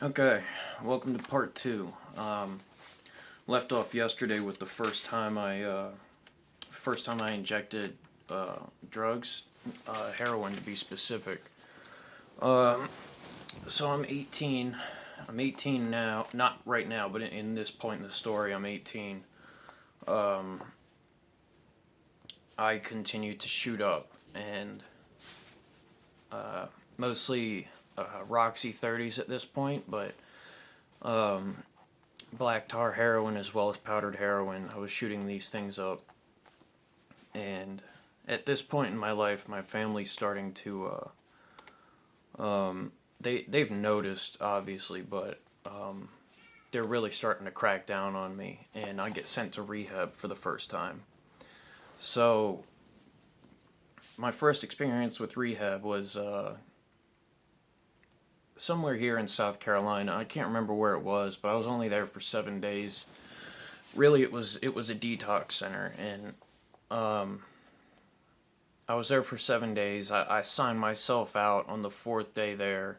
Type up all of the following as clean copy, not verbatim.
Okay, welcome to part two. Left off yesterday with the first time I injected drugs, heroin to be specific. Um, so I'm 18. I'm 18 now. Not right now, but in this point in the story, I'm 18. Um, I continue to shoot up, and uh, mostly Roxy 30s at this point, but um, black tar heroin as well as powdered heroin. I was shooting these things up, and at this point in my life, my family's starting to they've noticed obviously, but they're really starting to crack down on me, and I get sent to rehab for the first time. So my first experience with rehab was somewhere here in South Carolina. I can't remember where it was, but I was only there for 7 days. Really, it was a detox center, and um, I was there for 7 days. I signed myself out on the fourth day there,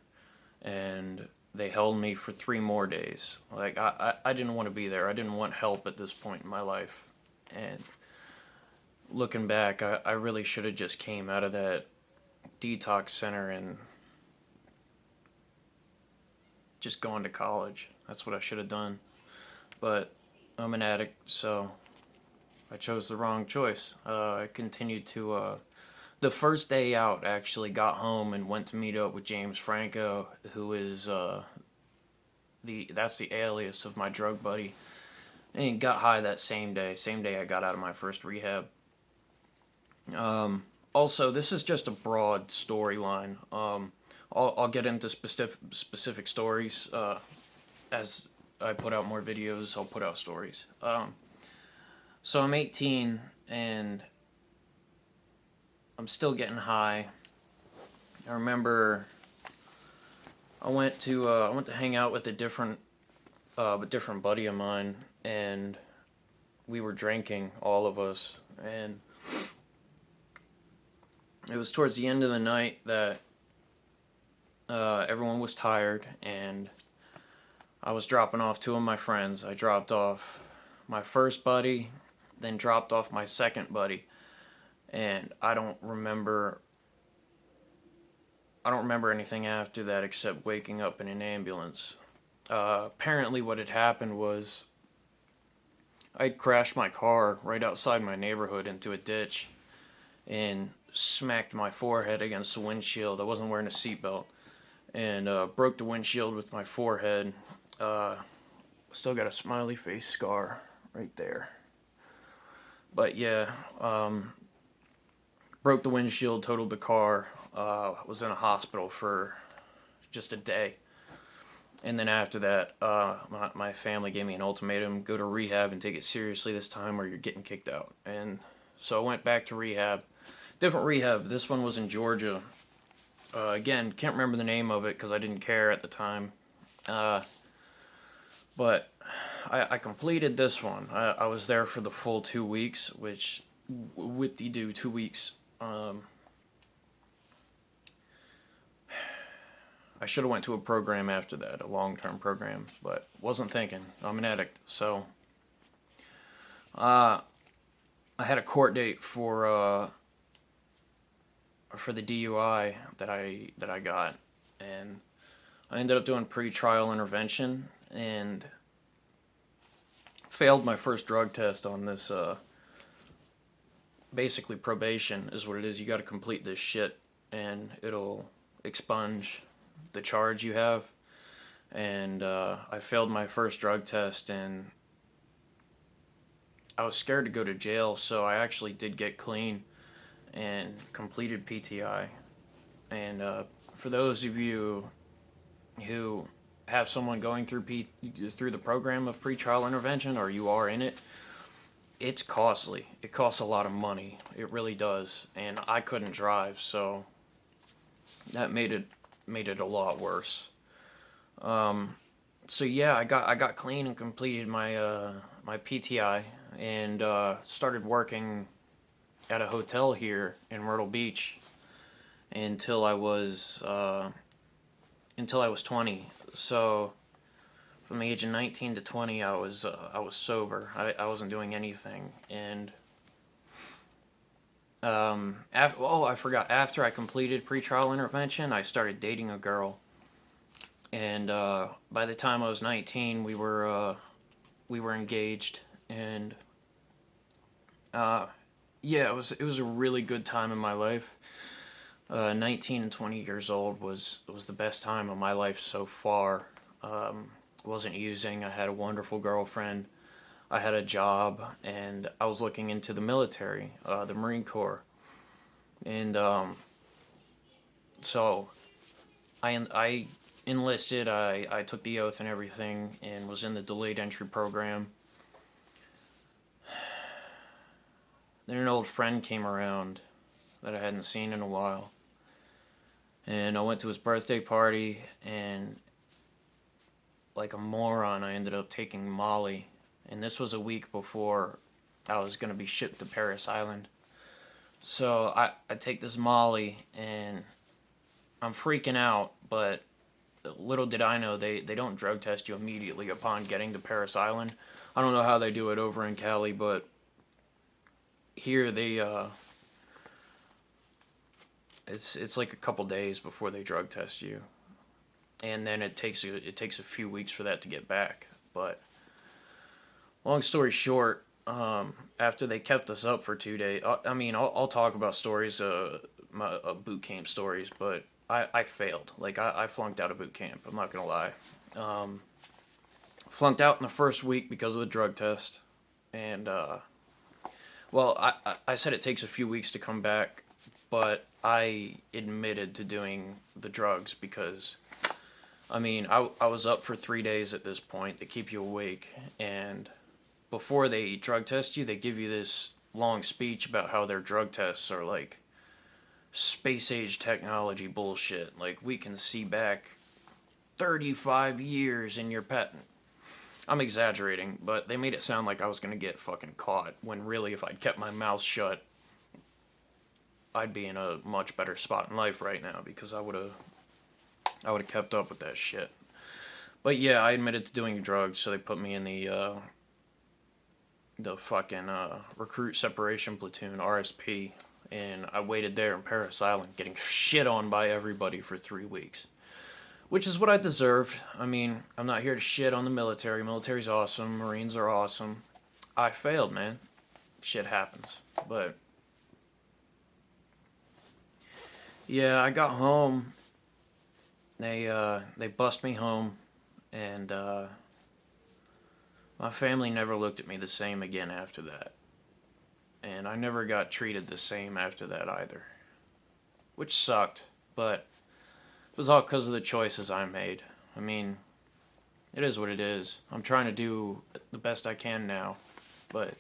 and they held me for 3 more days. Like, I didn't want to be there. I didn't want help at this point in my life. And looking back, I really should have just came out of that detox center and just gone to college. That's what I should have done. But I'm an addict, so I chose the wrong choice. I continued to the first day out, actually got home and went to meet up with James Franco, who is that's the alias of my drug buddy, and got high that same day I got out of my first rehab. Also, this is just a broad storyline. I'll get into specific stories as I put out more videos. I'll put out stories. So I'm 18 and I'm still getting high. I remember I went to hang out with a different buddy of mine, and we were drinking, all of us, and it was towards the end of the night that everyone was tired, and I was dropping off two of my friends. I dropped off my first buddy, then dropped off my second buddy, and I don't remember anything after that except waking up in an ambulance. Apparently, what had happened was I crashed my car right outside my neighborhood into a ditch and smacked my forehead against the windshield. I wasn't wearing a seatbelt, and broke the windshield with my forehead. Still got a smiley face scar right there. But yeah, broke the windshield, totaled the car. Was in a hospital for just a day. And then after that, my family gave me an ultimatum: go to rehab and take it seriously this time, or you're getting kicked out. And so I went back to rehab, different rehab. This one was in Georgia. Again, can't remember the name of it because I didn't care at the time. Uh, but I completed this one. I was there for the full 2 weeks, which with the do 2 weeks. I should have went to a program after that, a long-term program, but wasn't thinking. I'm an addict, so uh, I had a court date for the DUI that I got, and I ended up doing pre-trial intervention and failed my first drug test on this. Basically, probation is what it is. You got to complete this shit, and it'll expunge the charge you have. And I failed my first drug test, and I was scared to go to jail, so I actually did get clean and completed PTI. And for those of you who have someone going through the program of pretrial intervention, or you are in it, it's costly. It costs a lot of money. It really does. And I couldn't drive, so that made it a lot worse. So yeah, I got clean and completed my PTI, and started working at a hotel here in Myrtle Beach until I was 20. So from the age of 19 to 20, I was sober. I wasn't doing anything, and I forgot. After I completed pretrial intervention, I started dating a girl, and by the time I was 19, we were engaged, and uh, yeah, it was a really good time in my life. 19 and 20 years old was the best time of my life so far. Wasn't using. I had a wonderful girlfriend. I had a job, and I was looking into the military, the Marine Corps, and so I enlisted. I took the oath and everything, and was in the delayed entry program. Then an old friend came around that I hadn't seen in a while, and I went to his birthday party, and like a moron, I ended up taking Molly, and this was a week before I was gonna be shipped to Paris Island. So I take this Molly, and I'm freaking out, but little did I know they don't drug test you immediately upon getting to Paris Island. I don't know how they do it over in Cali, but here it's like a couple days before they drug test you, and then it takes a few weeks for that to get back. But long story short, after they kept us up for 2 days, I'll talk about stories, my boot camp stories, but I failed. Like I flunked out of boot camp. I'm not gonna lie. Um, Flunked out in the first week because of the drug test, and I said it takes a few weeks to come back, but I admitted to doing the drugs because I was up for 3 days at this point to keep you awake, and before they drug test you, they give you this long speech about how their drug tests are like space age technology bullshit. Like, we can see back 35 years in your patent. I'm exaggerating, but they made it sound like I was gonna get fucking caught, when really, if I'd kept my mouth shut, I'd be in a much better spot in life right now because I would have kept up with that shit. But yeah, I admitted to doing drugs, so they put me in the fucking recruit separation platoon, RSP, and I waited there in Paris Island, getting shit on by everybody for 3 weeks, which is what I deserved. I'm not here to shit on the military. Military's awesome. Marines are awesome. I failed, man. Shit happens. But yeah, I got home. They bust me home, and my family never looked at me the same again after that. And I never got treated the same after that either, which sucked. But it was all because of the choices I made. I mean, it is what it is. I'm trying to do the best I can now, but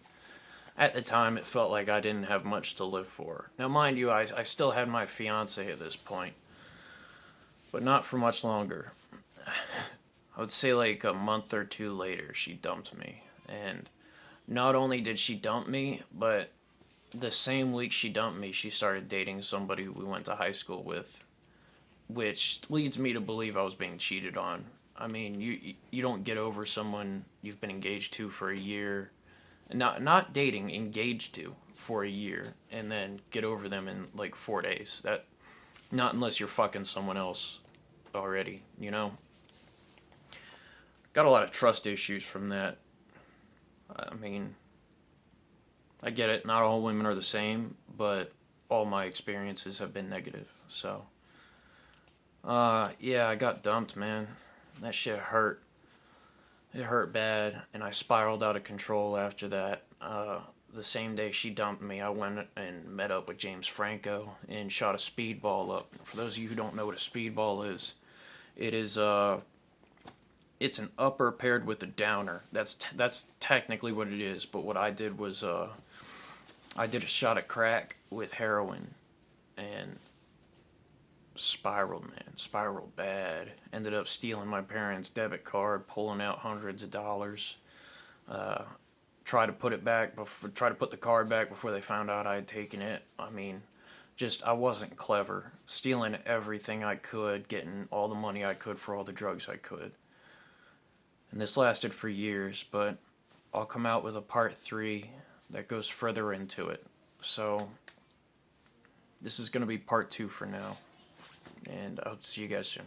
at the time it felt like I didn't have much to live for. Now, mind you, I still had my fiance at this point, but not for much longer. I would say like a month or two later, she dumped me. And not only did she dump me, but the same week she dumped me, she started dating somebody we went to high school with, which leads me to believe I was being cheated on. You don't get over someone you've been engaged to for a year, not dating, engaged to for a year, and then get over them in like 4 days. That Not unless you're fucking someone else already, you know. Got a lot of trust issues from that. I mean, I get it. Not all women are the same, but all my experiences have been negative. So, yeah, I got dumped, man. That shit hurt. It hurt bad, and I spiraled out of control after that. The same day she dumped me, I went and met up with James Franco and shot a speedball up. For those of you who don't know what a speedball is, it is it's an upper paired with a downer. That's technically what it is. But what I did was I did a shot of crack with heroin, and spiraled, man. Spiraled bad. Ended up stealing my parents' debit card, pulling out hundreds of dollars. Uh, try to put the card back before they found out I had taken it. just I wasn't clever, stealing everything I could, getting all the money I could for all the drugs I could. And this lasted for years, but I'll come out with a part 3 that goes further into it. So this is going to be part 2 for now, and I'll see you guys soon.